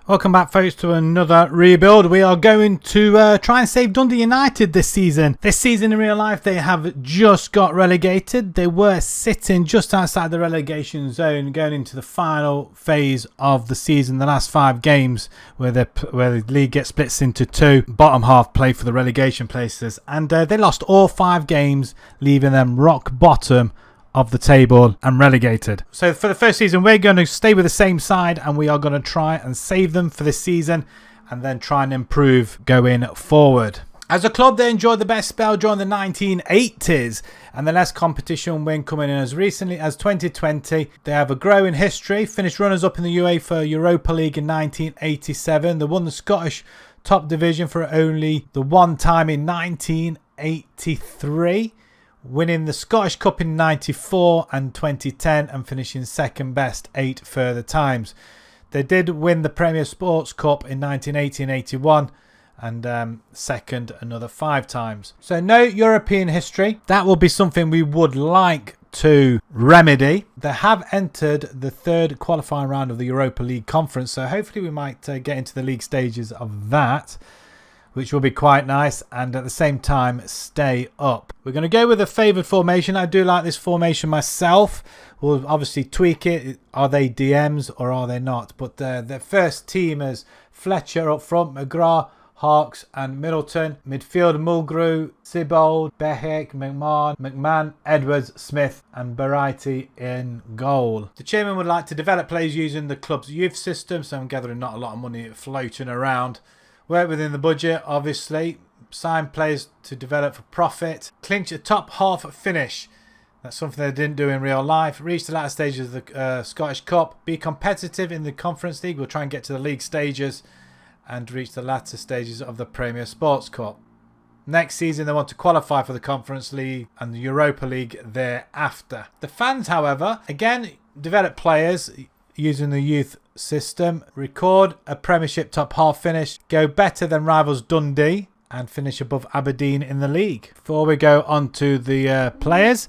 Welcome back, folks, to another rebuild. We are going to try and save Dundee United this season. This season in real life, they have just got relegated. They were sitting just outside the relegation zone going into the final phase of the season. The last 5 games where the league gets split into 2. Bottom half play for the relegation places. And they lost all 5 games, leaving them rock bottom of the table and relegated. So for the first season, we're going to stay with the same side and we are going to try and save them for this season and then try and improve going forward. As a club, they enjoyed the best spell during the 1980s and the less competition when coming in as recently as 2020. They have a growing history, finished runners-up in the UEFA Europa League in 1987. They won the Scottish top division for only the one time in 1983. Winning the Scottish Cup in 94 and 2010 and finishing second best 8 further times. They did win the Premier Sports Cup in 1980 and 81 and second another 5 times. So no European history. That will be something we would like to remedy. They have entered the 3rd qualifying round of the Europa League Conference, so hopefully we might get into the league stages of that, which will be quite nice, and at the same time stay up. We're going to go with a favoured formation. I do like this formation myself. We'll obviously tweak it. Are they DMs or are they not? But the first team is Fletcher up front, McGrath, Hawks and Middleton. Midfield, Mulgrew, Sibold, Behek, McMahon, Edwards, Smith and Barighty in goal. The chairman would like to develop players using the club's youth system, so I'm gathering not a lot of money floating around. Work within the budget, obviously. Sign players to develop for profit. Clinch a top half finish. That's something they didn't do in real life. Reach the latter stages of the Scottish Cup. Be competitive in the Conference League. We'll try and get to the league stages and reach the latter stages of the Premier Sports Cup. Next season, they want to qualify for the Conference League and the Europa League thereafter. The fans, however, again, develop players using the youth system, record a Premiership top half finish, go better than rivals Dundee and finish above Aberdeen in the league. Before we go on to the players,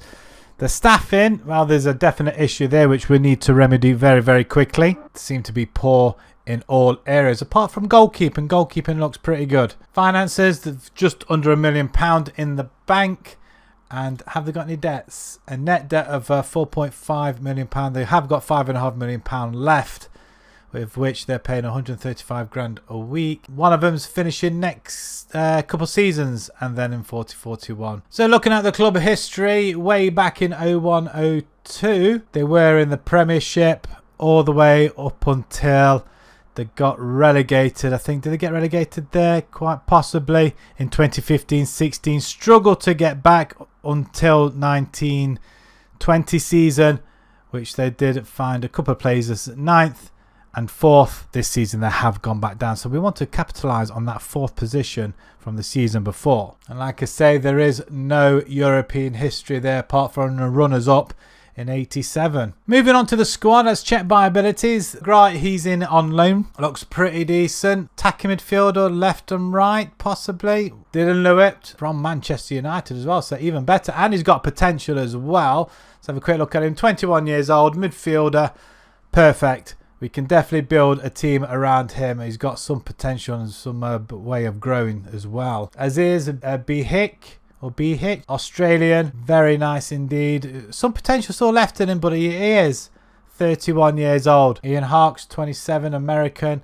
the staffing, well, there's a definite issue there which we need to remedy very, very quickly. They seem to be poor in all areas apart from goalkeeping. Goalkeeping looks pretty good. Finances, just under £1 million in the bank. And have they got any debts? A net debt of £4.5 million. They have got £5.5 million left, with which they're paying 135 grand a week. One of them's finishing next couple seasons and then in 40-41. So looking at the club history, way back in 01-02, they were in the Premiership all the way up until they got relegated. I think, did they get relegated there? Quite possibly. In 2015-16, struggled to get back until 1920 season, which they did find a couple of places, 9th and 4th. This season they have gone back down, so we want to capitalise on that 4th position from the season before. And like I say, there is no European history there apart from the runners-up in 87. Moving on to the squad, let's check by abilities. Right, he's in on loan. Looks pretty decent. Attacking midfielder, left and right, possibly. Dylan Lewitt from Manchester United as well, so even better. And he's got potential as well. Let's have a quick look at him. 21 years old, midfielder. Perfect. We can definitely build a team around him. He's got some potential and some way of growing as well. Aziz Behik. Or Behik, Australian, very nice indeed. Some potential still left in him, but he is 31 years old. Ian Hawks, 27, American.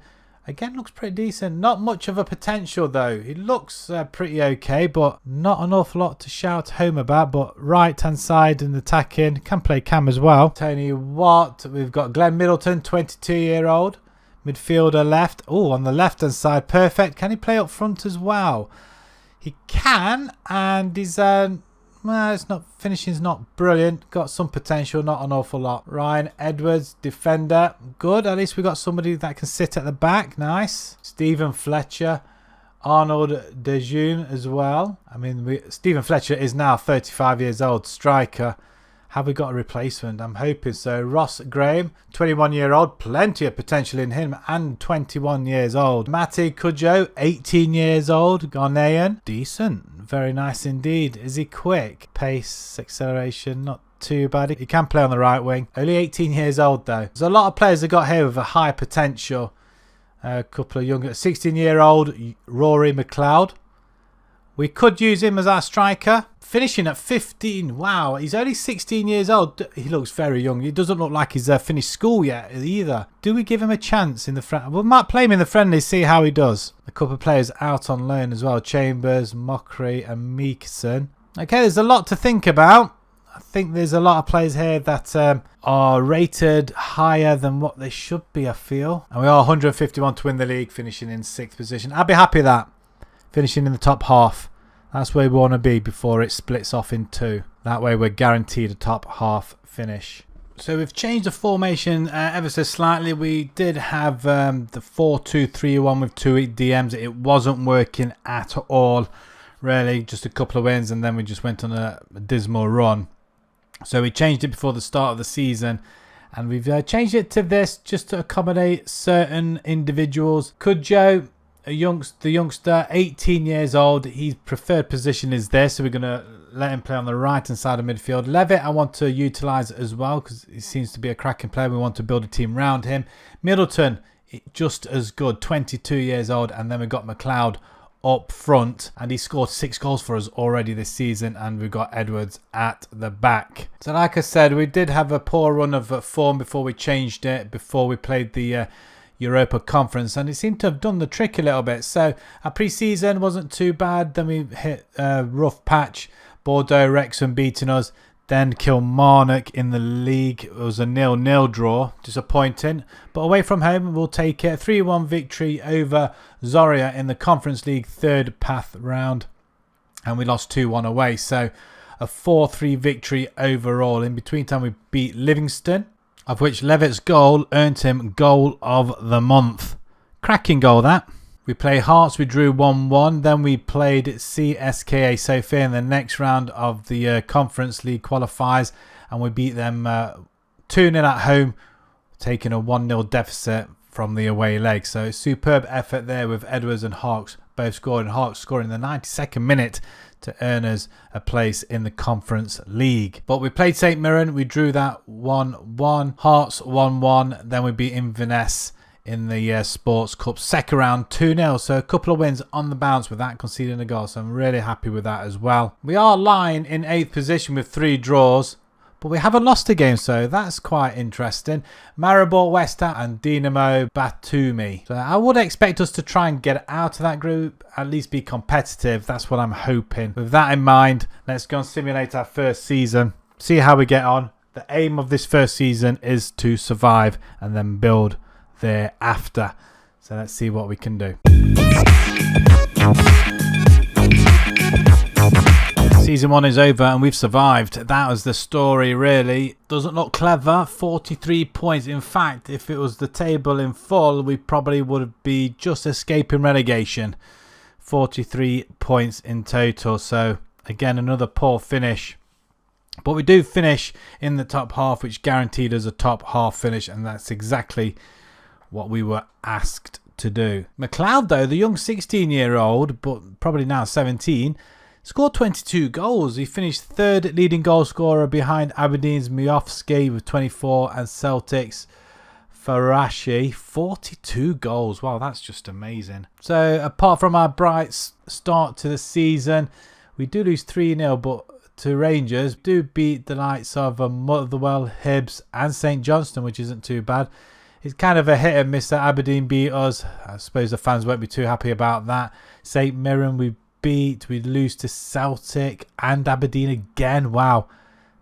Again, looks pretty decent. Not much of a potential though. He looks pretty okay, but not an awful lot to shout home about. But right hand side and attacking, can play cam as well. Tony Watt. We've got Glenn Middleton, 22-year-old. Midfielder left. Oh, on the left hand side, perfect. Can he play up front as well? He can, and he's well, it's not finishing's not brilliant. Got some potential, not an awful lot. Ryan Edwards, defender, good. At least we got somebody that can sit at the back. Nice. Stephen Fletcher, Arnold Dejeune as well. I mean, Stephen Fletcher is now 35 years old, striker. Have we got a replacement? I'm hoping so. Ross Graham, 21-year-old. Plenty of potential in him. And 21 years old. Matty Cudjoe, 18 years old. Ghanaian. Decent. Very nice indeed. Is he quick? Pace, acceleration, not too bad. He can play on the right wing. Only 18 years old though. There's a lot of players that got here with a high potential. A couple of younger, 16-year-old Rory McLeod. We could use him as our striker. Finishing at 15. Wow, he's only 16 years old. He looks very young. He doesn't look like he's finished school yet either. Do we give him a chance in the friend? We might play him in the friendlies, see how he does. A couple of players out on loan as well. Chambers, Mockery and Meekson. Okay, there's a lot to think about. I think there's a lot of players here that are rated higher than what they should be, I feel. And we are 151 to win the league, finishing in 6th position. I'd be happy with that. Finishing in the top half. That's where we want to be before it splits off in 2. That way we're guaranteed a top half finish. So we've changed the formation ever so slightly. We did have the 4-2-3-1 with 2 DMs. It wasn't working at all, really. Just a couple of wins and then we just went on a dismal run. So we changed it before the start of the season. And we've changed it to this just to accommodate certain individuals. Kudjo, the youngster, 18 years old. His preferred position is this, so we're going to let him play on the right hand side of midfield. Levitt I want to utilise as well because he seems to be a cracking player. We want to build a team around him. Middleton, just as good, 22 years old. And then we've got McLeod up front, and he scored 6 goals for us already this season, and we've got Edwards at the back. So like I said, we did have a poor run of form before we changed it, before we played the Europa Conference, and it seemed to have done the trick a little bit. So our pre-season wasn't too bad. Then we hit a rough patch. Bordeaux, Wrexham beating us. Then Kilmarnock in the league. It was a 0-0 draw. Disappointing. But away from home, we'll take it. 3-1 victory over Zorya in the Conference League 3rd path round. And we lost 2-1 away. So a 4-3 victory overall. In between time, we beat Livingston, of which Levitt's goal earned him Goal of the Month. Cracking goal, that. We play Hearts, we drew 1-1. Then we played CSKA Sofia in the next round of the Conference League qualifiers, and we beat them 2-0 at home, taking a 1-0 deficit from the away leg. So superb effort there with Edwards and Hawks both scoring. Hawks scoring in the 92nd minute to earn us a place in the Conference League. But we played St Mirren, we drew that 1-1. Hearts 1-1. Then we beat Inverness in the Sports Cup second round 2-0. So a couple of wins on the bounce without conceding a goal. So I'm really happy with that as well. We are lying in 8th position with 3 draws, but we haven't lost a game, so that's quite interesting. Maribor, West Ham and Dinamo Batumi. So I would expect us to try and get out of that group, at least be competitive. That's what I'm hoping. With that in mind, let's go and simulate our first season. See how we get on. The aim of this first season is to survive and then build thereafter. So let's see what we can do. Season 1 is over and we've survived. That was the story, really. Doesn't look clever. 43 points. In fact, if it was the table in full, we probably would be just escaping relegation. 43 points in total. So again, another poor finish. But we do finish in the top half, which guaranteed us a top half finish, and that's exactly what we were asked to do. McLeod, though, the young 16-year-old, but probably now 17, scored 22 goals. He finished 3rd leading goal scorer behind Aberdeen's Miofsky with 24 and Celtic's Farashi, 42 goals. Wow, that's just amazing. So apart from our bright start to the season, we do lose 3-0, but to Rangers, do beat the likes of Motherwell, Hibs and St Johnstone, which isn't too bad. It's kind of a hit and miss that Aberdeen beat us. I suppose the fans won't be too happy about that. St Mirren we lose to Celtic and Aberdeen again. Wow,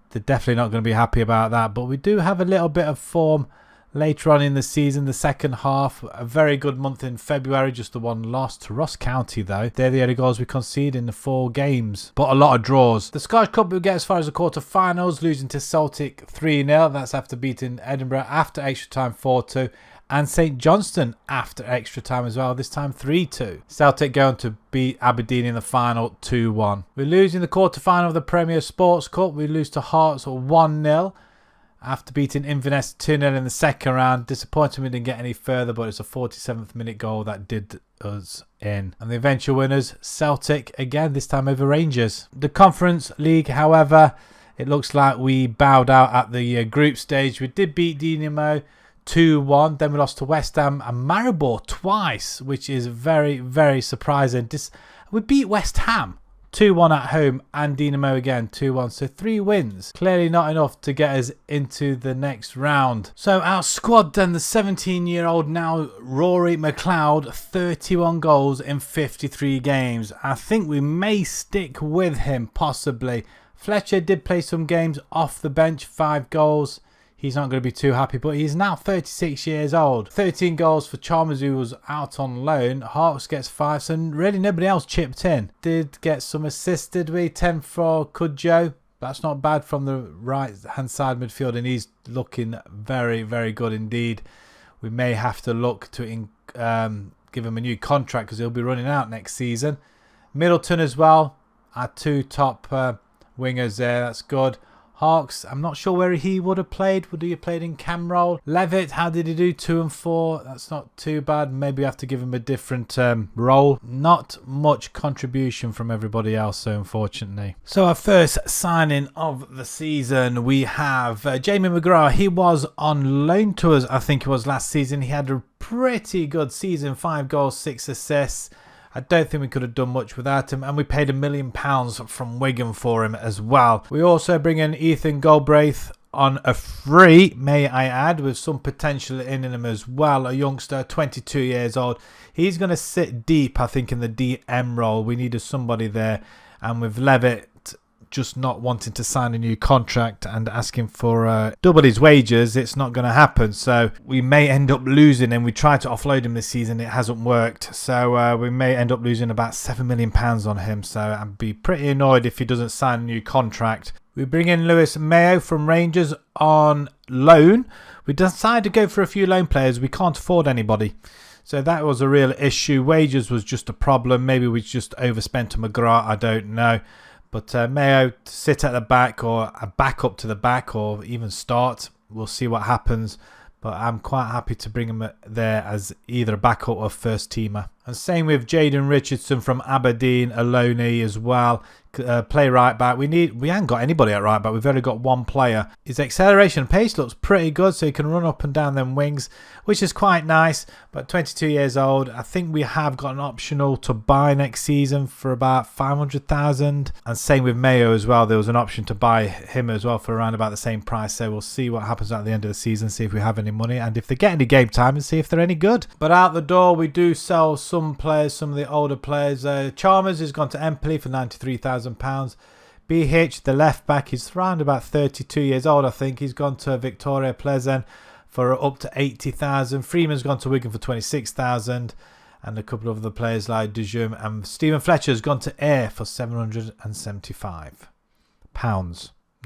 they're definitely not going to be happy about that. But we do have a little bit of form later on in the season, the second half. A very good month in February, just the one loss to Ross County though. They're the only goals we concede in the 4 games, but a lot of draws. The Scottish Cup we get as far as the quarter-finals, losing to Celtic 3-0. That's after beating Edinburgh after extra time 4-2. And St Johnstone after extra time as well, this time 3-2. Celtic going to beat Aberdeen in the final 2-1. We lose in the quarter-final of the Premier Sports Cup. We lose to Hearts 1-0. After beating Inverness 2-0 in the second round. Disappointing we didn't get any further, but it's a 47th minute goal that did us in. And the eventual winners, Celtic, again, this time over Rangers. The Conference League, however, it looks like we bowed out at the group stage. We did beat Dinamo 2-1. Then we lost to West Ham and Maribor twice, which is very, very surprising. We beat West Ham 2-1 at home and Dinamo again 2-1. So 3 wins. Clearly not enough to get us into the next round. So our squad then, the 17-year-old now Rory McLeod, 31 goals in 53 games. I think we may stick with him possibly. Fletcher did play some games off the bench, 5 goals. He's not going to be too happy, but he's now 36 years old. 13 goals for Chalmers, who was out on loan. Hawks gets 5, so really nobody else chipped in. Did get some assists, did we? 10 for Cudjoe. That's not bad from the right-hand side midfield, and he's looking very, very good indeed. We may have to look to give him a new contract because he'll be running out next season. Middleton as well. Our 2 top wingers there. That's good. Hawks, I'm not sure where he would have played. Would he have played in cam role? Levitt, how did he do? 2 and 4. That's not too bad. Maybe we have to give him a different role. Not much contribution from everybody else, so unfortunately. So our first signing of the season, we have Jamie McGrath. He was on loan to us, I think it was last season. He had a pretty good season. 5 goals, 6 assists. I don't think we could have done much without him, and we paid £1 million from Wigan for him as well. We also bring in Ethan Galbraith on a free, may I add, with some potential in him as well. A youngster, 22 years old. He's going to sit deep, I think, in the DM role. We needed somebody there, and with Levitt just not wanting to sign a new contract and asking for double his wages, it's not going to happen. So we may end up losing him. We tried to offload him this season. It hasn't worked. So we may end up losing about £7 million on him. So I'd be pretty annoyed if he doesn't sign a new contract. We bring in Lewis Mayo from Rangers on loan. We decided to go for a few loan players. We can't afford anybody. So that was a real issue. Wages was just a problem. Maybe we just overspent on McGrath. I don't know. But Mayo to sit at the back, or a backup to the back, or even start. We'll see what happens. But I'm quite happy to bring him there as either a backup or first teamer. And same with Jaden Richardson from Aberdeen, a loanee as well. Play right back. We haven't got anybody at right back. We've only got 1 player. His acceleration pace looks pretty good, so he can run up and down them wings, which is quite nice. But 22 years old. I think we have got an optional to buy next season for about 500,000. And same with Mayo as well. There was an option to buy him as well for around about the same price. So we'll see what happens at the end of the season, see if we have any money and if they get any game time and see if they're any good. But out the door, we do sell some players, some of the older players. Chalmers has gone to Empoli for £93,000. BH, the left back, is around about 32 years old, I think. He's gone to Victoria Pleasant for up to 80,000. Freeman's gone to Wigan for 26,000, and a couple of other players like Dujum and Stephen Fletcher's gone to Ayr for £775,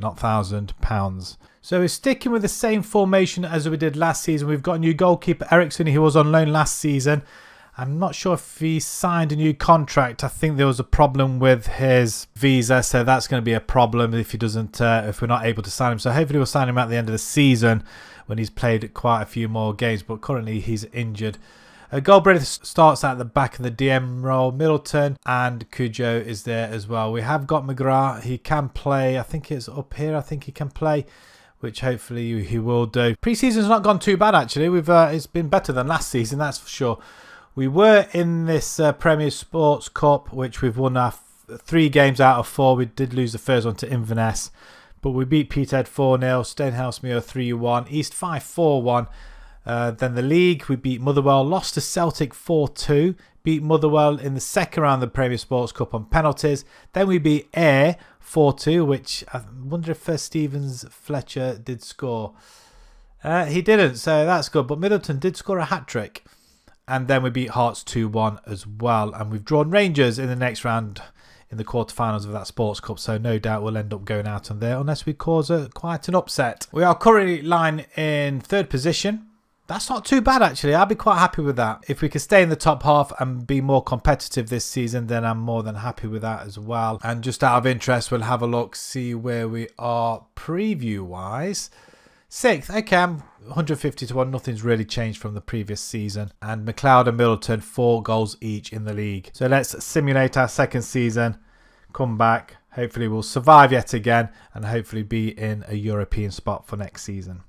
not £1,000. So we're sticking with the same formation as we did last season. We've got a new goalkeeper, Eriksson. He was on loan last season. I'm not sure if he signed a new contract. I think there was a problem with his visa, so that's going to be a problem if he doesn't. If we're not able to sign him. So hopefully we'll sign him at the end of the season when he's played quite a few more games. But currently he's injured. Galbraith starts at the back of the DM role. Middleton and Cudjoe is there as well. We have got McGrath. He can play. I think it's up here. I think he can play, which hopefully he will do. Pre-season's not gone too bad actually. It's been better than last season, that's for sure. We were in this Premier Sports Cup, which we've won our 3 games out of 4. We did lose the first one to Inverness, but we beat Peterhead 4-0, Stenhousemuir 3-1, East 5 4-1. Then the league, we beat Motherwell, lost to Celtic 4-2, beat Motherwell in the second round of the Premier Sports Cup on penalties. Then we beat Ayr 4-2, which I wonder if Stevens Fletcher did score. He didn't, so that's good. But Middleton did score a hat-trick. And then we beat Hearts 2-1 as well. And we've drawn Rangers in the next round in the quarterfinals of that Sports Cup. So no doubt we'll end up going out on there unless we cause quite an upset. We are currently lying in 3rd position. That's not too bad actually. I'll be quite happy with that. If we can stay in the top half and be more competitive this season, then I'm more than happy with that as well. And just out of interest, we'll have a look, see where we are preview-wise. 6th, okay, I'm 150 to 1. Nothing's really changed from the previous season. And McLeod and Middleton, 4 goals each in the league. So let's simulate our second season, come back. Hopefully we'll survive yet again and hopefully be in a European spot for next season.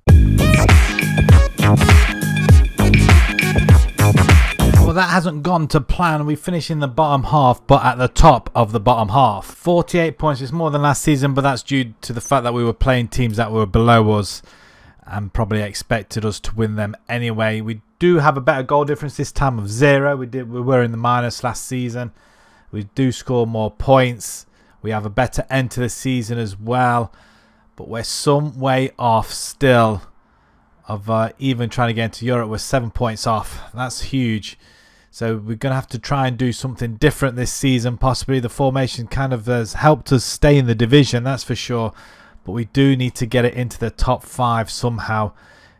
Well, that hasn't gone to plan. We finish in the bottom half, but at the top of the bottom half. 48 points is more than last season, but that's due to the fact that we were playing teams that were below us and probably expected us to win them anyway. We do have a better goal difference this time of 0. We were in the minus last season. We do score more points. We have a better end to the season as well, but we're some way off still of even trying to get into Europe. We're 7 points off. That's huge. So we're going to have to try and do something different this season. Possibly the formation kind of has helped us stay in the division, that's for sure. But we do need to get it into the top 5 somehow.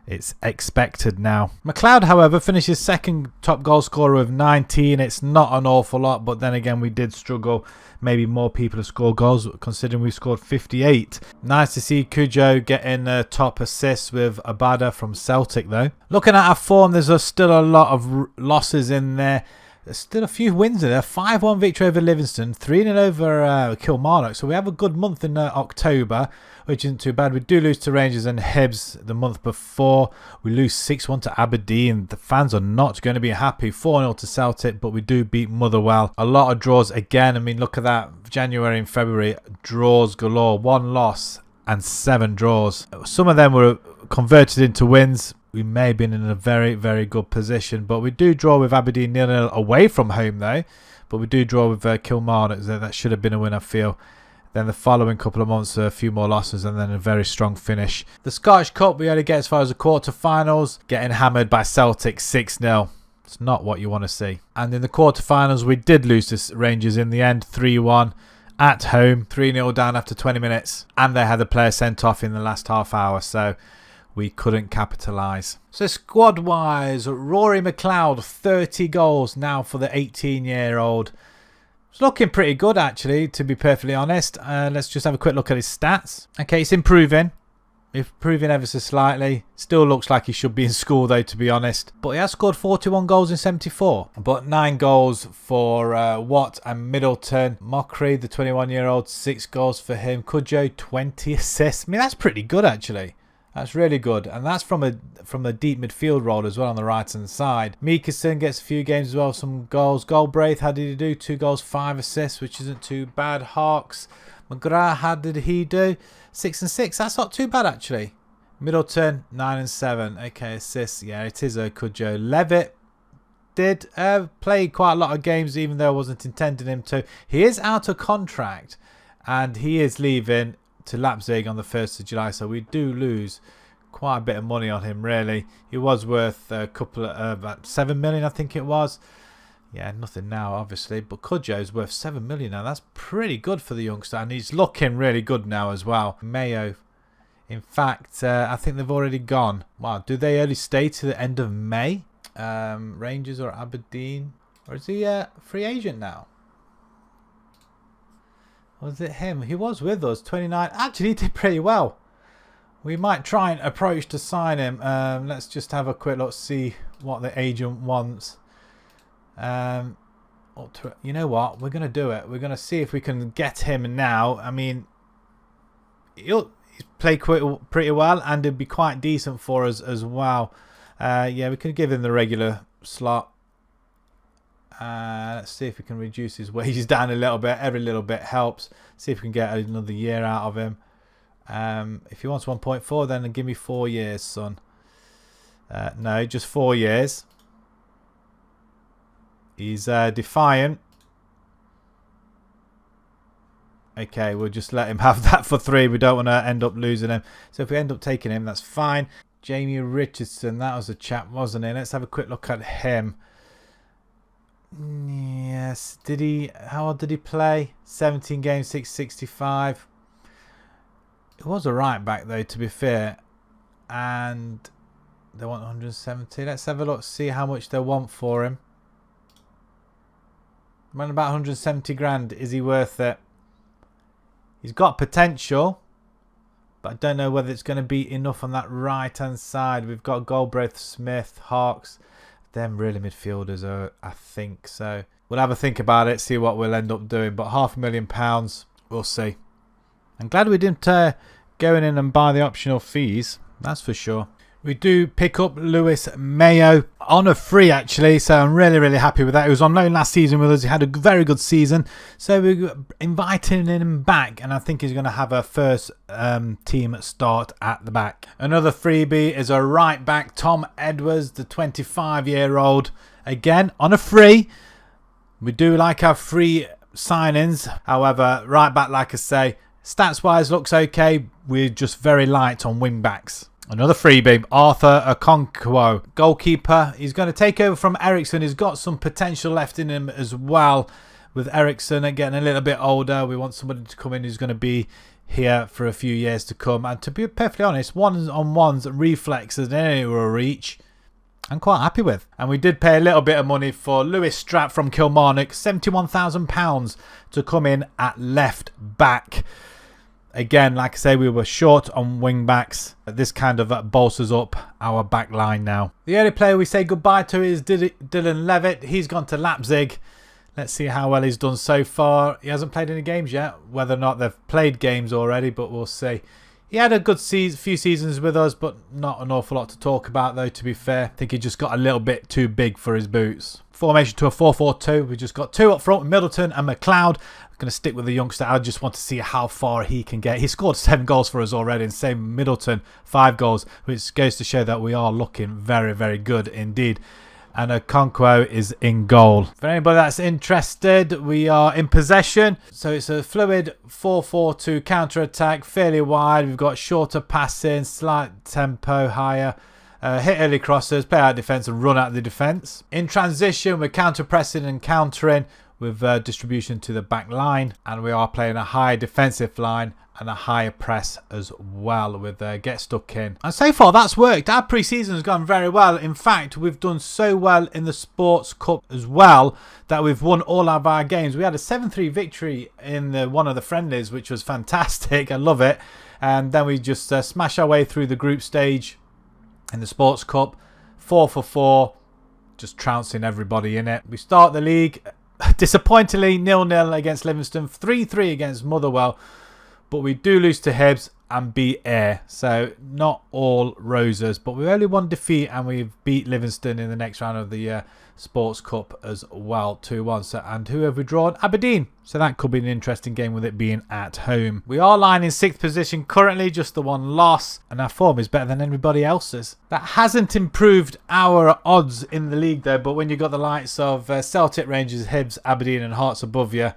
It's expected now. McLeod, however, finishes second top goal scorer with 19. It's not an awful lot, but then again, we did struggle. Maybe more people have scored goals, considering we scored 58. Nice to see Cujo getting top assists with Abada from Celtic, though. Looking at our form, there's still a lot of losses in there. There's still a few wins in there. 5-1 victory over Livingston, 3-0 over Kilmarnock. So we have a good month in October, which isn't too bad. We do lose to Rangers and Hibs the month before. We lose 6-1 to Aberdeen. The fans are not going to be happy. 4-0 to Celtic, but we do beat Motherwell. A lot of draws again. I mean, look at that. January and February, draws galore. 1 loss and 7 draws. Some of them were converted into wins. We may have been in a very, very good position. But we do draw with Aberdeen 0-0 away from home, though. But we do draw with Kilmarnock. That should have been a win, I feel. Then the following couple of months, a few more losses, and then a very strong finish. The Scottish Cup, we only get as far as the quarterfinals, getting hammered by Celtic 6-0. It's not what you want to see. And in the quarterfinals, we did lose to Rangers in the end, 3-1 at home, 3-0 down after 20 minutes. And they had a player sent off in the last half hour, so we couldn't capitalise. So squad-wise, Rory McLeod, 30 goals now for the 18-year-old. It's looking pretty good, actually, to be perfectly honest. Let's just have a quick look at his stats. Okay, it's improving. Improving ever so slightly. Still looks like he should be in school, though, to be honest. But he has scored 41 goals in 74. But 9 goals for Watt and Middleton. Mockery, the 21-year-old, 6 goals for him. Cujo, 20 assists. I mean, that's pretty good, actually. That's really good. And that's from a deep midfield role as well on the right-hand side. Meekerson gets a few games as well, some goals. Galbraith, how did he do? 2 goals, 5 assists, which isn't too bad. Hawks, McGrath, how did he do? 6 and 6. That's not too bad, actually. Middleton, 9 and 7. Okay, assists. Yeah, it is a Cujo. Levitt did play quite a lot of games, even though I wasn't intending him to. He is out of contract, and he is leaving to Leipzig on the 1st of July, so we do lose quite a bit of money on him, really. He was worth a couple of about 7 million, I think it was. Yeah, nothing now, obviously, but Cujo's worth 7 million now. That's pretty good for the youngster, and he's looking really good now as well. Mayo, in fact, I think they've already gone. Wow, do they only stay to the end of May? Rangers or Aberdeen? Or is he a free agent now? Was it him? He was with us, 29. Actually, he did pretty well. We might try and approach to sign him. Let's just have a quick look, see what the agent wants. You know what? We're going to do it. We're going to see if we can get him now. I mean, he's played pretty well, and it'd be quite decent for us as well. Yeah, we can give him the regular slot. Let's see if we can reduce his wages down a little bit. Every little bit helps. See if we can get another year out of him. If he wants 1.4, then give me 4 years, son. No, just 4 years. He's defiant. Okay, we'll just let him have that for 3. We don't want to end up losing him. So if we end up taking him, that's fine. Jamie Richardson, that was a chap, wasn't he? Let's have a quick look at him. Yes, did he? How old did he play? 17 games, 665. It was a right back though, to be fair. And they want 170. Let's have a look, see how much they want for him. Around about 170 grand. Is he worth it? He's got potential, but I don't know whether it's going to be enough on that right hand side. We've got Galbraith, Smith, Hawks. Them really midfielders are, I think. So we'll have a think about it, see what we'll end up doing. But £500,000, we'll see. I'm glad we didn't go in and buy the optional fees. That's for sure. We do pick up Lewis Mayo on a free actually, so I'm really happy with that. He was on loan last season with us. He had a very good season, so we're inviting him back, and I think he's going to have a first team start at the back. Another freebie is a right back, Tom Edwards, the 25-year-old, again on a free. We do like our free signings. However, right back, like I say, stats wise looks okay. We're just very light on wing backs. Another freebie, Arthur Okonkwo, goalkeeper. He's going to take over from Ericsson. He's got some potential left in him as well. With Ericsson getting a little bit older, we want somebody to come in who's going to be here for a few years to come. And to be perfectly honest, one-on-ones, reflexes, and anywhere reach, I'm quite happy with. And we did pay a little bit of money for Lewis Strapp from Kilmarnock, £71,000 to come in at left back. Again, like I say, we were short on wing backs. This kind of bolsters up our back line now. The only player we say goodbye to is Dylan Levitt. He's gone to Leipzig. Let's see how well he's done so far. He hasn't played any games yet. Whether or not they've played games already, but we'll see. He had a good few seasons with us, but not an awful lot to talk about, though, to be fair. I think he just got a little bit too big for his boots. Formation to a 4-4-2. We just got two up front, Middleton and McLeod. I'm going to stick with the youngster. I just want to see how far he can get. He scored 7 goals for us already, and same Middleton, 5 goals, which goes to show that we are looking very good indeed. And Okonkwo is in goal. For anybody that's interested, we are in possession. So it's a fluid 4-4-2 counter-attack, fairly wide. We've got shorter passing, slight tempo higher. Hit early crosses, play out defence and run out the defence. In transition, we're counter-pressing and countering with distribution to the back line. And we are playing a high defensive line and a higher press as well with get stuck in. And so far that's worked. Our pre-season has gone very well. In fact, we've done so well in the Sports Cup as well that we've won all of our games. We had a 7-3 victory in one of the friendlies, which was fantastic. I love it. And then we just smash our way through the group stage in the Sports Cup. 4-4, just trouncing everybody in it. We start the league disappointingly 0-0 against Livingston, 3-3 against Motherwell. But we do lose to Hibs and beat Ayr. So not all roses. But we only one defeat and we've beat Livingston in the next round of the Sports Cup as well. 2-1. So, and who have we drawn? Aberdeen. So that could be an interesting game with it being at home. We are lying in 6th position currently. Just the one loss. And our form is better than anybody else's. That hasn't improved our odds in the league though. But when you've got the likes of Celtic, Rangers, Hibs, Aberdeen and Hearts above you,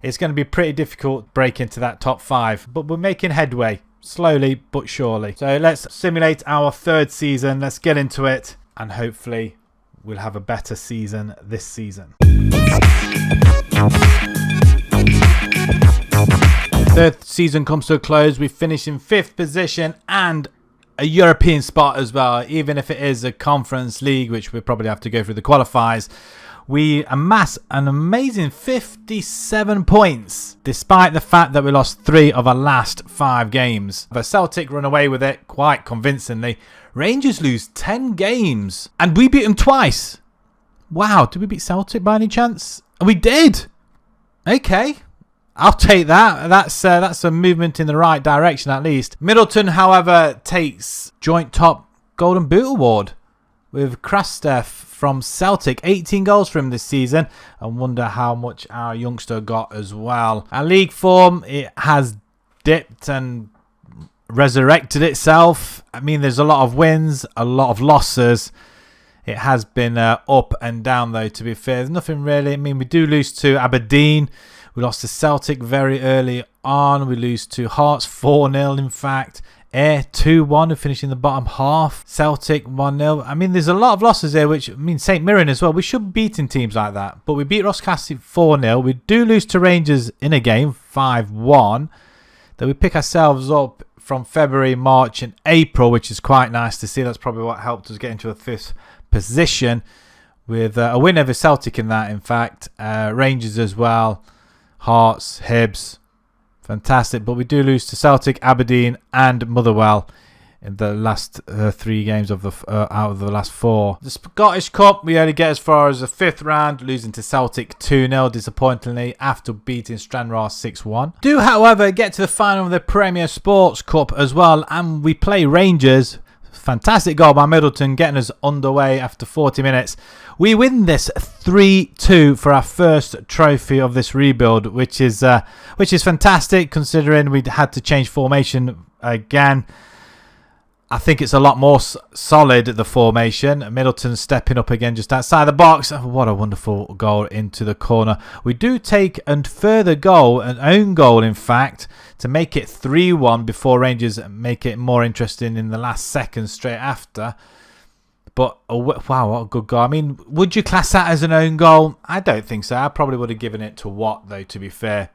it's going to be pretty difficult to break into that top 5. But we're making headway, slowly but surely. So let's simulate our 3rd season. Let's get into it. And hopefully we'll have a better season this season. 3rd season comes to a close. We finish in 5th position and a European spot as well. Even if it is a conference league, which we probably have to go through the qualifiers. We amass an amazing 57 points, despite the fact that we lost 3 of our last 5 games. But Celtic run away with it quite convincingly. Rangers lose 10 games, and we beat them twice. Wow, did we beat Celtic by any chance? We did. Okay, I'll take that. That's a movement in the right direction at least. Middleton, however, takes joint top Golden Boot Award with Krastev from Celtic. 18 goals for him this season. I wonder how much our youngster got as well. Our league form, it has dipped and resurrected itself. I mean, there's a lot of wins, a lot of losses. It has been up and down though, to be fair. There's nothing really. I mean, we do lose to Aberdeen. We lost to Celtic very early on. We lose to Hearts 4-0 in fact. Ayr 2-1 finishing the bottom half. Celtic 1-0. I mean, there's a lot of losses there, which means St Mirren as well. We should be beating teams like that. But we beat Rosscastle 4-0. We do lose to Rangers in a game, 5-1. Then we pick ourselves up from February, March and April, which is quite nice to see. That's probably what helped us get into a 5th position. With a win over Celtic in that, in fact. Rangers as well. Hearts, Hibs. Fantastic, but we do lose to Celtic, Aberdeen and Motherwell in the last 3 games of the out of the last 4. The Scottish Cup, we only get as far as the 5th round, losing to Celtic 2-0 disappointingly after beating Stranraer 6-1. Do, however, get to the final of the Premier Sports Cup as well, and we play Rangers Fantastic goal by Middleton, getting us underway after 40 minutes. We win this 3-2 for our first trophy of this rebuild, which is fantastic considering we had to change formation again. I think it's a lot more solid, the formation. Middleton stepping up again just outside the box. Oh, what a wonderful goal into the corner. We do take a further goal, an own goal in fact, to make it 3-1 before Rangers make it more interesting in the last seconds straight after. But, wow, what a good goal. I mean, would you class that as an own goal? I don't think so. I probably would have given it to Watt, though, to be fair.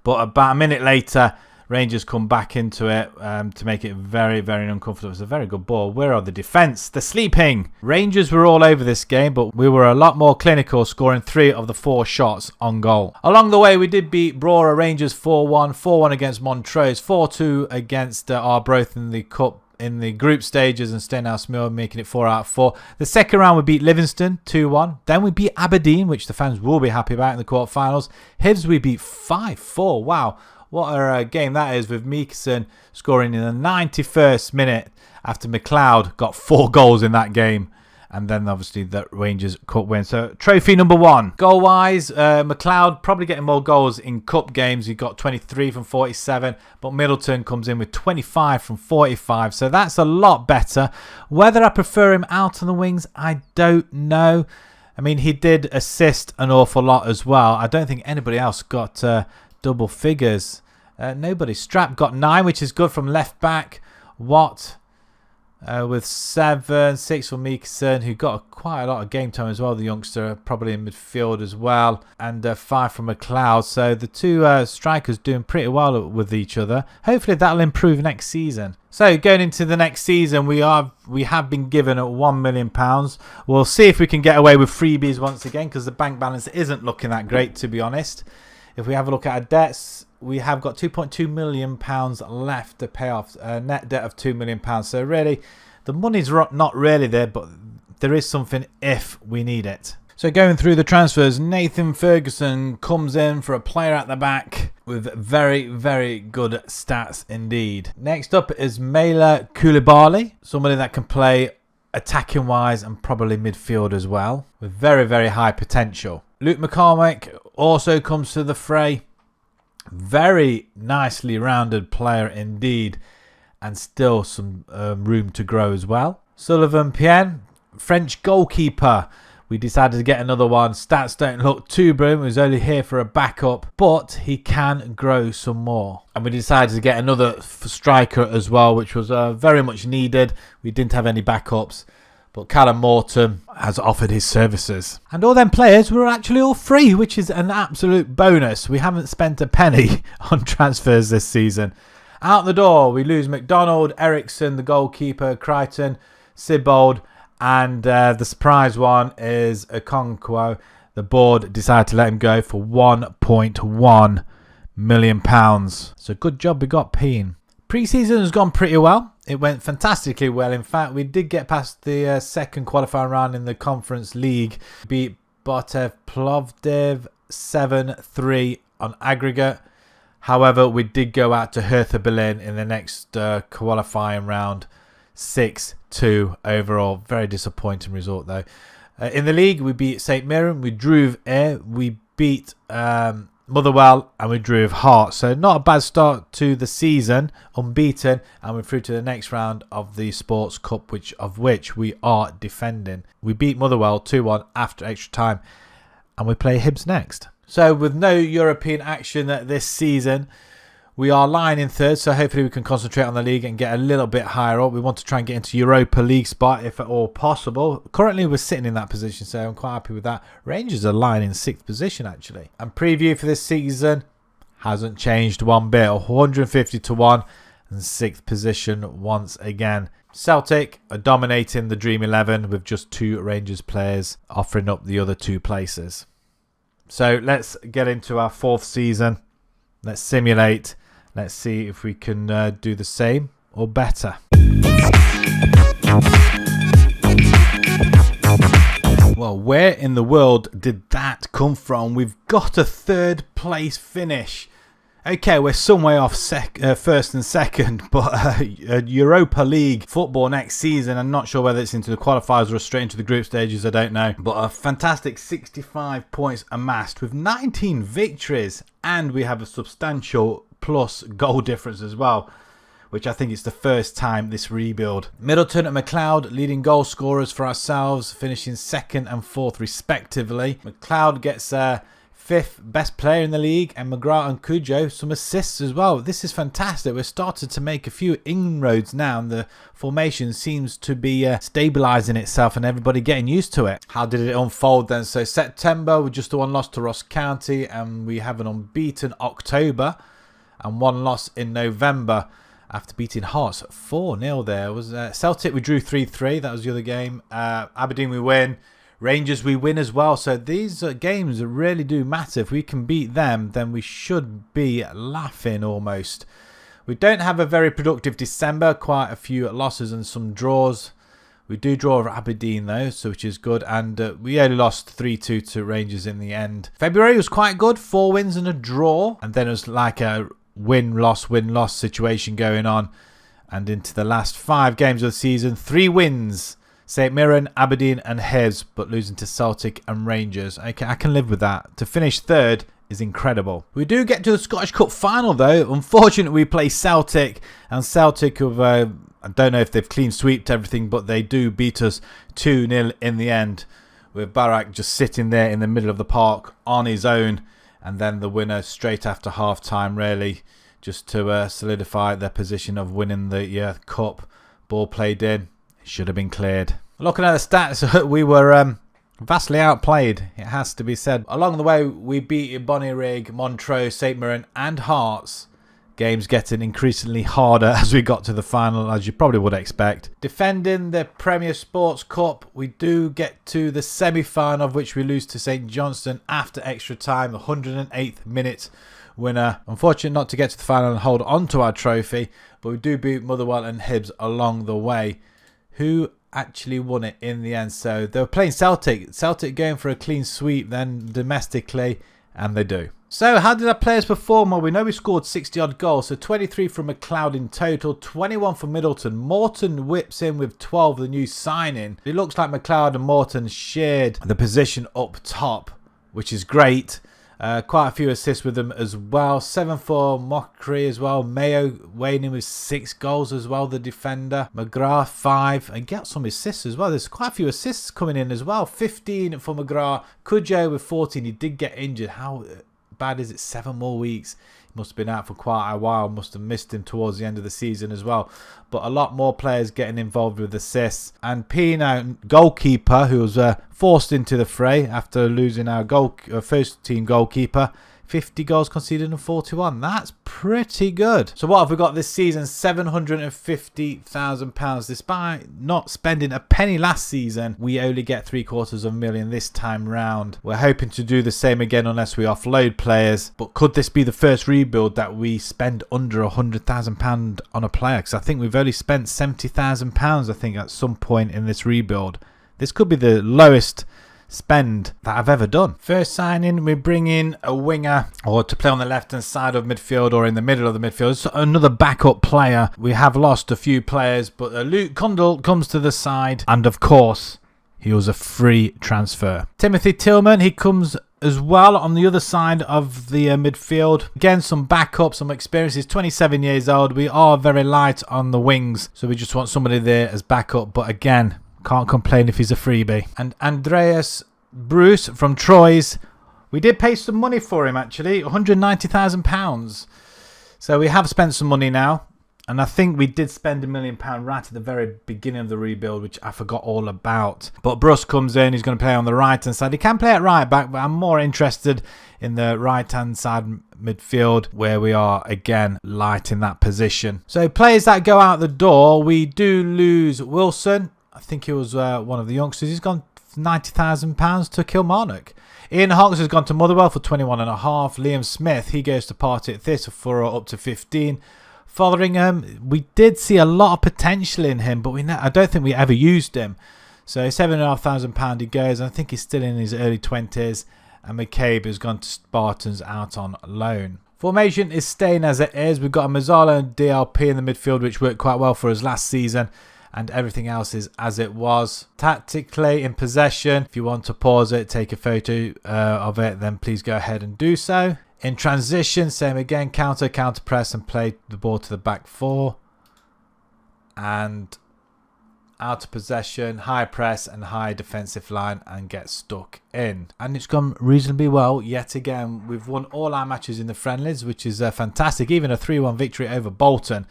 But about a minute later, Rangers come back into it to make it very, very uncomfortable. It's a very good ball. Where are the defence? They're sleeping. Rangers were all over this game, but we were a lot more clinical, scoring 3 of the 4 shots on goal. Along the way, we did beat Brora Rangers 4-1, 4-1 against Montrose, 4-2 against Arbroath in the Cup in the group stages, and Stenhouse Mill making it 4 out of 4. The second round we beat Livingston 2-1. Then we beat Aberdeen, which the fans will be happy about in the quarterfinals. Hibs we beat 5-4. Wow. What a game that is, with Meekerson scoring in the 91st minute after McLeod got 4 goals in that game. And then obviously the Rangers Cup win. So trophy number 1. Goal-wise, McLeod probably getting more goals in Cup games. He got 23 from 47. But Middleton comes in with 25 from 45. So that's a lot better. Whether I prefer him out on the wings, I don't know. I mean, he did assist an awful lot as well. I don't think anybody else got double figures. Nobody. Strap got 9, which is good from left back. Watt with 7, 6 for Meekerson, who got quite a lot of game time as well, the youngster, probably in midfield as well, and 5 from McLeod. So the two strikers doing pretty well with each other. Hopefully that'll improve next season. So going into the next season, we have been given £1 million. We'll see if we can get away with freebies once again, because the bank balance isn't looking that great, to be honest. If we have a look at our debts, we have got £2.2 million left to pay off, a net debt of £2 million. So really, the money's not really there, but there is something if we need it. So going through the transfers, Nathan Ferguson comes in for a player at the back with very, very good stats indeed. Next up is Mela Koulibaly, somebody that can play attacking wise and probably midfield as well, with very, very high potential. Luke McCormick also comes to the fray. Very nicely rounded player indeed, and still some room to grow as well. Sullivan Pien, French goalkeeper. We decided to get another one. Stats don't look too brilliant. He was only here for a backup, but he can grow some more. And we decided to get another striker as well, which was very much needed. We didn't have any backups, but Callum Morton has offered his services. And all them players were actually all free, which is an absolute bonus. We haven't spent a penny on transfers this season. Out the door, we lose McDonald, Eriksson, the goalkeeper, Crichton, Sibold, and the surprise one is Okonkwo. The board decided to let him go for £1.1 million. So good job we got Peen. Pre-season has gone pretty well. It went fantastically well. In fact, we did get past the second qualifying round in the Conference League. Beat Botev Plovdiv 7-3 on aggregate. However, we did go out to Hertha Berlin in the next qualifying round. 6-2 overall. Very disappointing result though. In the league, we beat St Mirren. We drew Ayr. We beat Motherwell, and we drew Hearts. So not a bad start to the season, unbeaten, and we're through to the next round of the Sports Cup, of which we are defending. We beat Motherwell 2-1 after extra time, and we play Hibs next. So with no European action this season, we are lying in third, so hopefully we can concentrate on the league and get a little bit higher up. We want to try and get into Europa League spot if at all possible. Currently we're sitting in that position, so I'm quite happy with that. Rangers are lying in 6th position actually. And preview for this season hasn't changed one bit. 150-1 and 6th position once again. Celtic are dominating the Dream 11 with just 2 Rangers players offering up the other 2 places. So let's get into our 4th season. Let's simulate. Let's see if we can do the same or better. Well, where in the world did that come from? We've got a 3rd place finish. Okay, we're some way off first and second, but Europa League football next season. I'm not sure whether it's into the qualifiers or straight into the group stages, I don't know. But a fantastic 65 points amassed with 19 victories, and we have a substantial plus goal difference as well, which I think is the first time this rebuild. Middleton and McLeod leading goal scorers for ourselves, finishing 2nd and 4th respectively. McLeod gets 5th best player in the league, and McGrath and Cujo some assists as well. This is fantastic. We're started to make a few inroads now, and the formation seems to be stabilising itself and everybody getting used to it. How did it unfold then? So September, we just the one loss to Ross County, and we have an unbeaten October and 1 loss in November after beating Hearts 4-0 there. Was Celtic, we drew 3-3. That was the other game. Aberdeen, we win. Rangers, we win as well. So these games really do matter. If we can beat them, then we should be laughing almost. We don't have a very productive December. Quite a few losses and some draws. We do draw over Aberdeen though, so which is good. And we only lost 3-2 to Rangers in the end. February was quite good. 4 wins and a draw. And then it was like a win-loss situation going on. And into the last 5 games of the season, 3 wins. St Mirren, Aberdeen and Hibs, but losing to Celtic and Rangers. Okay, I can live with that. To finish 3rd is incredible. We do get to the Scottish Cup final though. Unfortunately, we play Celtic, and Celtic have, I don't know if they've clean sweeped everything, but they do beat us 2-0 in the end, with Barak just sitting there in the middle of the park on his own, and then the winner straight after half time really, just to solidify their position of winning the cup. Ball played in. Should have been cleared. Looking at the stats, we were vastly outplayed, it has to be said. Along the way, we beat Bonnyrigg, Montrose, St Mirren and Hearts. Games getting increasingly harder as we got to the final, as you probably would expect. Defending the Premier Sports Cup, we do get to the semi-final, of which we lose to St Johnstone after extra time, the 108th minute winner. Unfortunate not to get to the final and hold on to our trophy, but we do beat Motherwell and Hibs along the way, who actually won it in the end. So they were playing Celtic. Celtic going for a clean sweep then domestically, and they do. So how did our players perform? Well, we know we scored 60 odd goals, so 23 from McLeod in total, 21 for Middleton. Morton whips in with 12, the new signing. It looks like McLeod and Morton shared the position up top, which is great. Quite a few assists with them as well. 7 for Mockery as well. Mayo weighing in with 6 goals as well, the defender. McGrath 5, and get some assists as well. There's quite a few assists coming in as well. 15 for McGrath. Cujo with 14. He did get injured. How bad is it? 7 more weeks. He must have been out for quite a while. Must have missed him towards the end of the season as well. But a lot more players getting involved with assists. And Pino, goalkeeper, who was forced into the fray after losing our first team goalkeeper. 50 goals conceded and 41. That's pretty good. So what have we got this season? £750,000. Despite not spending a penny last season, we only get £750,000 this time round. We're hoping to do the same again unless we offload players. But could this be the first rebuild that we spend under £100,000 on a player? Because I think we've only spent £70,000, I think, at some point in this rebuild. This could be the lowest spend that I've ever done. First signing, we bring in a winger, or to play on the left hand side of midfield or in the middle of the midfield. So another backup player. We have lost a few players, but Luke Condell comes to the side, and of course he was a free transfer. Timothy Tillman, he comes as well on the other side of the midfield. Again, some backup, some experience. He's 27 years old. We are very light on the wings, so we just want somebody there as backup, but again, can't complain if he's a freebie. And Andreas Bruce from Troyes, we did pay some money for him actually, £190,000. So we have spent some money now. And I think we did spend £1 million right at the very beginning of the rebuild, which I forgot all about. But Bruce comes in, he's going to play on the right-hand side. He can play at right back, but I'm more interested in the right-hand side midfield, where we are, again, light in that position. So players that go out the door, we do lose Wilson. I think he was one of the youngsters. He's gone £90,000 to Kilmarnock. Ian Hawkes has gone to Motherwell for 21.5. Liam Smith, he goes to Partick Thistle for up to 15. Fotheringham, we did see a lot of potential in him, but I don't think we ever used him. So £7,500 he goes. I think he's still in his early 20s. And McCabe has gone to Spartans out on loan. Formation is staying as it is. We've got a Mazzala and DLP in the midfield, which worked quite well for us last season. And everything else is as it was. Tactically, in possession, if you want to pause it, take a photo of it, then please go ahead and do so. In transition, same again, counter press and play the ball to the back four. And out of possession, high press and high defensive line and get stuck in. And it's gone reasonably well yet again. We've won all our matches in the friendlies, which is fantastic. Even a 3-1 victory over Bolton.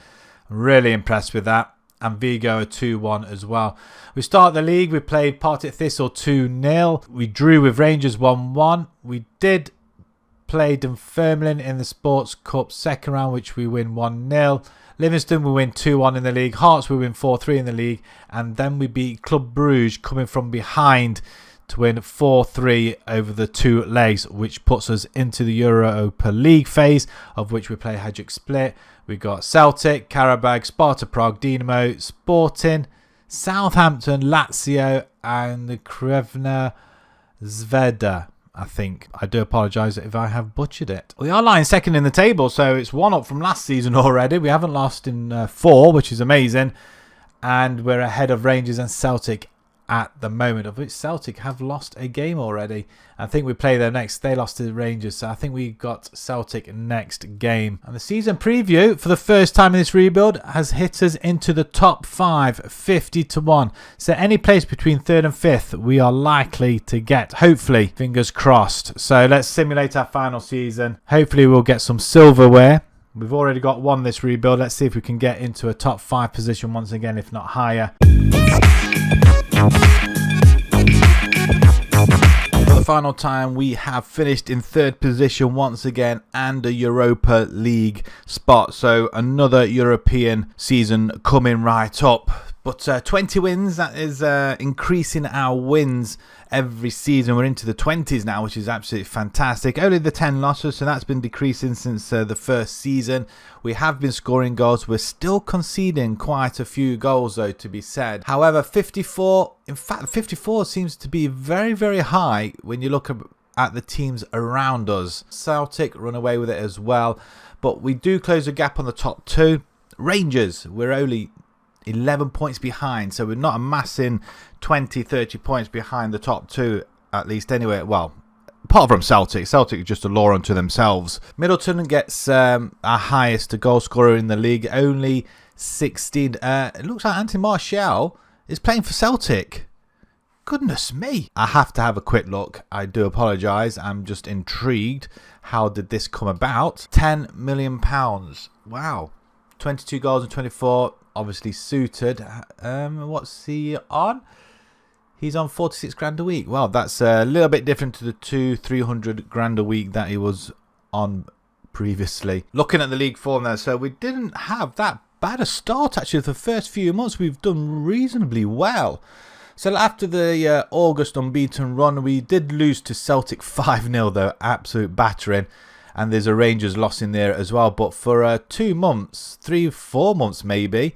I'm really impressed with that. And Vigo a 2-1 as well. We start the league. We played Partick Thistle 2-0. We drew with Rangers 1-1. We did play Dunfermline in the Sports Cup second round, which we win 1-0. Livingston we win 2-1 in the league. Hearts we win 4-3 in the league. And then we beat Club Bruges coming from behind to win 4-3 over the 2 legs, which puts us into the Europa League phase, of which we play Hajduk Split. We got Celtic, Karabag, Sparta Prague, Dinamo, Sporting, Southampton, Lazio, and the Crvena Zvezda. I think. I do apologise if I have butchered it. We are lying second in the table, so it's 1 up from last season already. We haven't lost in 4, which is amazing. And we're ahead of Rangers and Celtic at the moment, of which Celtic have lost a game already. I think we play them next. They lost to Rangers, so I think we got Celtic next game. And the season preview, for the first time in this rebuild, has hit us into the top 5, 50-1. So any place between 3rd and 5th, we are likely to get, hopefully, fingers crossed. So let's simulate our final season. Hopefully we'll get some silverware. We've already got 1 this rebuild. Let's see if we can get into a top 5 position once again, if not higher. For the final time, we have finished in 3rd position once again and a Europa League spot. So another European season coming right up. But 20 wins, that is increasing our wins every season. We're into the 20s now, which is absolutely fantastic. Only the 10 losses, so that's been decreasing since the first season. We have been scoring goals. We're still conceding quite a few goals, though, to be said. However, 54, in fact, 54 seems to be very, very high when you look at the teams around us. Celtic run away with it as well. But we do close the gap on the top 2. Rangers, we're only 11 points behind, so we're not amassing 20-30 points behind the top 2, at least anyway. Well, apart from Celtic are just a law unto themselves. Middleton gets our highest goal scorer in the league, only 16. It looks like Anthony Martial is playing for Celtic. Goodness me. I have to have a quick look. I do apologise. I'm just intrigued. How did this come about? £10 million. Wow. 22 goals and 24. Obviously suited. What's he on? He's on 46 grand a week. Well, that's a little bit different to the 300 grand a week that he was on previously. Looking at the league form there, so we didn't have that bad a start actually. For the first few months, we've done reasonably well. So after the August unbeaten run, we did lose to Celtic 5-0 though, absolute battering. And there's a Rangers loss in there as well. But for 2 months, 4 months maybe,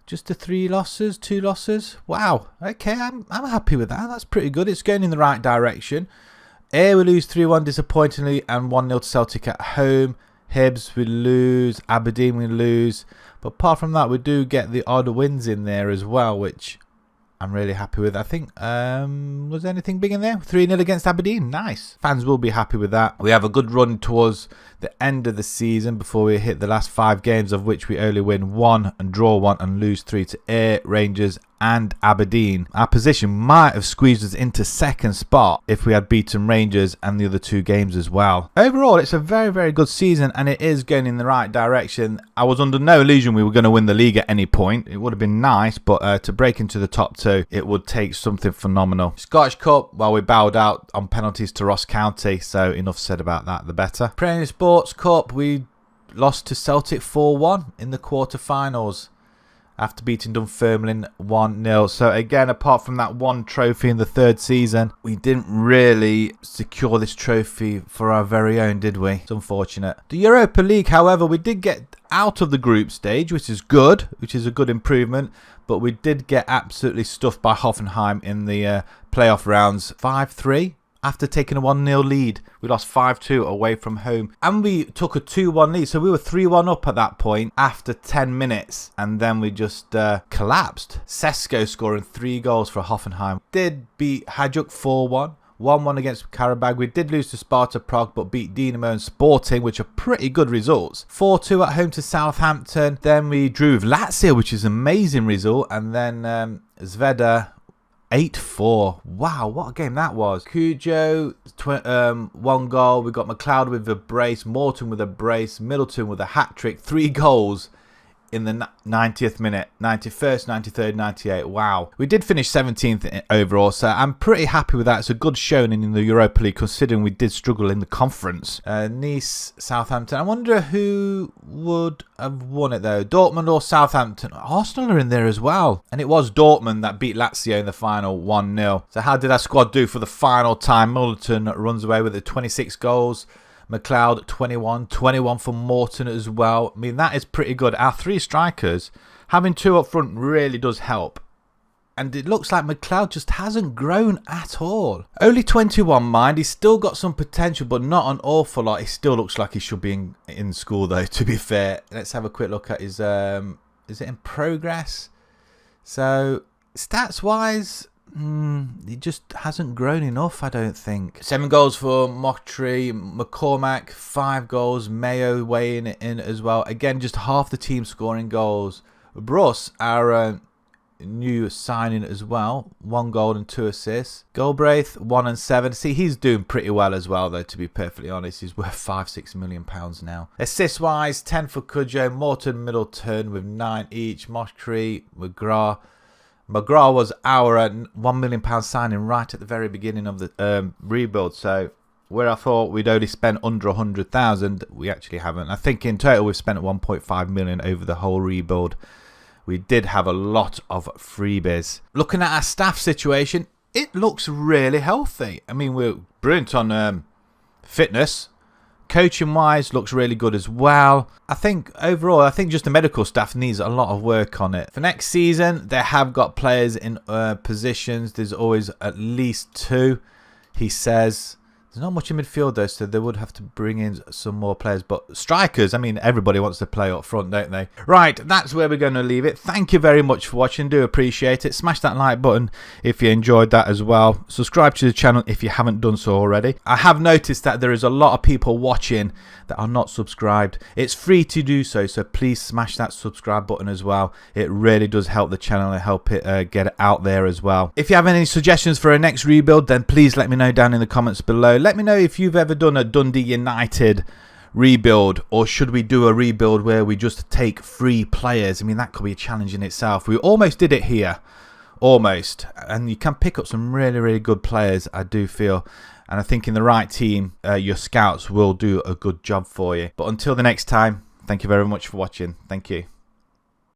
just the 2 losses. Wow. Okay, I'm happy with that. That's pretty good. It's going in the right direction. Ayr we lose 3-1 disappointingly and 1-0 to Celtic at home. Hibs we lose. Aberdeen we lose. But apart from that, we do get the odd wins in there as well, which I'm really happy with. I think, was there anything big in there? 3-0 against Aberdeen. Nice. Fans will be happy with that. We have a good run towards the end of the season before we hit the last 5 games, of which we only win 1 and draw 1 and lose 3 to Ayr, Rangers and Aberdeen. Our position might have squeezed us into 2nd spot if we had beaten Rangers and the other 2 games as well. Overall, it's a very, very good season and it is going in the right direction. I was under no illusion we were going to win the league at any point. It would have been nice, but to break into the top 2, it would take something phenomenal. Scottish Cup, well, we bowed out on penalties to Ross County, so enough said about that, the better. Premier Sports Cup, we lost to Celtic 4-1 in the quarter-finals. After beating Dunfermline 1-0. So again, apart from that 1 trophy in the 3rd season, we didn't really secure this trophy for our very own, did we? It's unfortunate. The Europa League, however, we did get out of the group stage, which is good, which is a good improvement. But we did get absolutely stuffed by Hoffenheim in the playoff rounds 5-3. after taking a 1-0 lead. We lost 5-2 away from home. And we took a 2-1 lead. So we were 3-1 up at that point after 10 minutes. And then we just collapsed. Sesko scoring 3 goals for Hoffenheim. Did beat Hajduk 4-1. 1-1 against Karabag. We did lose to Sparta Prague, but beat Dinamo and Sporting, which are pretty good results. 4-2 at home to Southampton. Then we drew with Lazio, which is an amazing result. And then Zvezda 8-4. Wow, what a game that was. Cujo, 1 goal. We got McLeod with a brace, Morton with a brace, Middleton with a hat-trick. 3 goals in the 90th minute, 91st, 93rd, 98th. Wow. We did finish 17th overall, so I'm pretty happy with that. It's a good showing in the Europa League, considering we did struggle in the conference. Nice, Southampton. I wonder who would have won it, though. Dortmund or Southampton? Arsenal are in there as well. And it was Dortmund that beat Lazio in the final 1-0. So how did our squad do for the final time? Middleton runs away with the 26 goals. McLeod 21 for Morton as well. I mean, that is pretty good. Our 3 strikers, having 2 up front really does help. And it looks like McLeod just hasn't grown at all. Only 21, mind. He's still got some potential, but not an awful lot. He still looks like he should be in school, though, to be fair. Let's have a quick look at his... is it in progress? So, stats-wise... he just hasn't grown enough, I don't think. 7 goals for Mochtri, McCormack, 5 goals, Mayo weighing it in as well. Again, just half the team scoring goals. Bruss, our new signing as well, 1 goal and 2 assists. Galbraith, 1 and 7. See, he's doing pretty well as well, though, to be perfectly honest. He's worth £5-6 million now. Assist-wise, 10 for Cujo, Morton, Middleton with 9 each, Mochtri, McGrath was our £1 million signing right at the very beginning of the rebuild. So where I thought we'd only spent under 100,000, we actually haven't. I think in total we've spent 1.5 million over the whole rebuild. We did have a lot of freebies. Looking at our staff situation, it looks really healthy. I mean, we're brilliant on fitness. Coaching wise looks really good as well. I think overall, just the medical staff needs a lot of work on it. For next season, they have got players in positions. There's always at least 2, he says. There's not much in midfield though, so they would have to bring in some more players. But strikers, I mean, everybody wants to play up front, don't they? Right, that's where we're going to leave it. Thank you very much for watching. Do appreciate it. Smash that like button if you enjoyed that as well. Subscribe to the channel if you haven't done so already. I have noticed that there is a lot of people watching that are not subscribed. It's free to do so, so please smash that subscribe button as well. It really does help the channel and help it get out there as well. If you have any suggestions for a next rebuild, then please let me know down in the comments below. Let me know if you've ever done a Dundee United rebuild, or should we do a rebuild where we just take free players? I mean, that could be a challenge in itself. We almost did it here. Almost. And you can pick up some really, really good players, I do feel. And I think in the right team, your scouts will do a good job for you. But until the next time, thank you very much for watching. Thank you.